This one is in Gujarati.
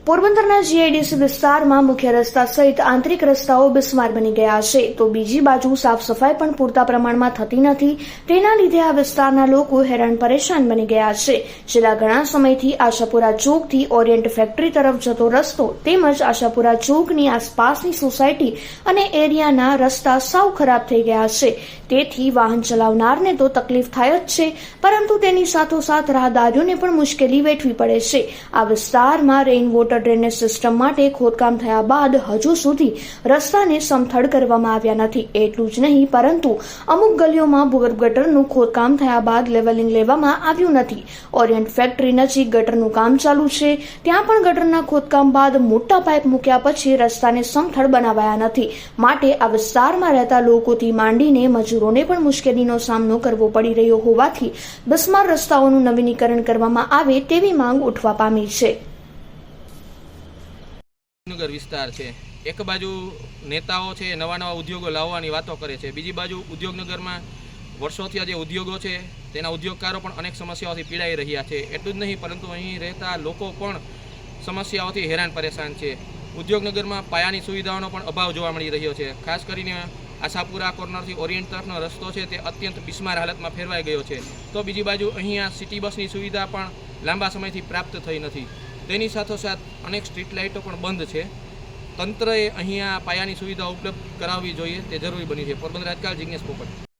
પોરબંદરના જીઆઈડીસી વિસ્તારમાં મુખ્ય રસ્તા સહિત આંતરિક રસ્તાઓ બિસ્માર બની ગયા છે, તો બીજી બાજુ સાફ સફાઈ પણ પૂરતા પ્રમાણમાં થતી નથી। તેના લીધે આ વિસ્તારના લોકો હેરાન પરેશાન બની ગયા છે। છેલ્લા ઘણા સમયથી આશાપુરા ચોકથી ઓરિયન્ટ ફેક્ટરી તરફ જતો રસ્તો તેમજ આશાપુરા ચોકની આસપાસની સોસાયટી અને એરિયાના રસ્તા સાવ ખરાબ થઈ ગયા છે। તેથી વાહન ચલાવનારને તો તકલીફ થાય જ છે, પરંતુ તેની સાથોસાથ રાહદારીઓને પણ મુશ્કેલી વેઠવી પડે છે। આ વિસ્તારમાં રેઇન વોટર ડ્રેનેજ સિસ્ટમ માટે ખોદકામ થયા બાદ હજુ સુધી રસ્તાને સમથળ કરવામાં આવ્યા નથી। એટલું જ નહીં, પરંતુ અમુક ગલીઓમાં ભૂગર્ભ ગટરનું ખોદકામ થયા બાદ લેવલિંગ લેવામાં આવ્યું નથી। ઓરિયન્ટ ફેક્ટરી નજીક ગટરનું કામ ચાલુ છે, ત્યાં પણ ગટરના ખોદકામ બાદ મોટા પાઇપ મૂક્યા પછી રસ્તાને સમથળ બનાવાયા નથી। માટે આ વિસ્તારમાં રહેતા લોકોથી માંડીને મજૂરોને પણ મુશ્કેલીનો સામનો કરવો પડી રહ્યો હોવાથી બિસ્માર રસ્તાઓનું નવીનીકરણ કરવામાં આવે તેવી માંગ ઉઠવા પામી છે। નગર વિસ્તાર છે। એક બાજુ નેતાઓ છે નવા ઉદ્યોગો લાવવાની વાતો કરે છે, બીજી બાજુ ઉદ્યોગનગરમાં વર્ષોથી આ જે ઉદ્યોગો છે તેના ઉદ્યોગકારો પણ અનેક સમસ્યાઓથી પીડાઈ રહ્યા છે। એટલું જ નહીં, પરંતુ અહીં રહેતા લોકો પણ સમસ્યાઓથી હેરાન પરેશાન છે। ઉદ્યોગનગરમાં પાયાની સુવિધાઓનો પણ અભાવ જોવા મળી રહ્યો છે। ખાસ કરીને આશાપુરા કોર્નરથી ઓરિયન્ટ તરફનો રસ્તો છે તે અત્યંત બિસ્માર હાલતમાં ફેરવાઈ ગયો છે, તો બીજી બાજુ અહીંયા સિટી બસની સુવિધા પણ લાંબા સમયથી પ્રાપ્ત થઈ નથી। તેની સાથોસાથ અનેક સ્ટ્રીટ લાઇટો પણ બંધ છે। તંત્રએ અહીંયા પાયાની સુવિધા ઉપલબ્ધ કરાવવી જોઈએ તે જરૂરી બની છે। પોરબંદર રાજકાલ જિગ્નેશ પોપટ।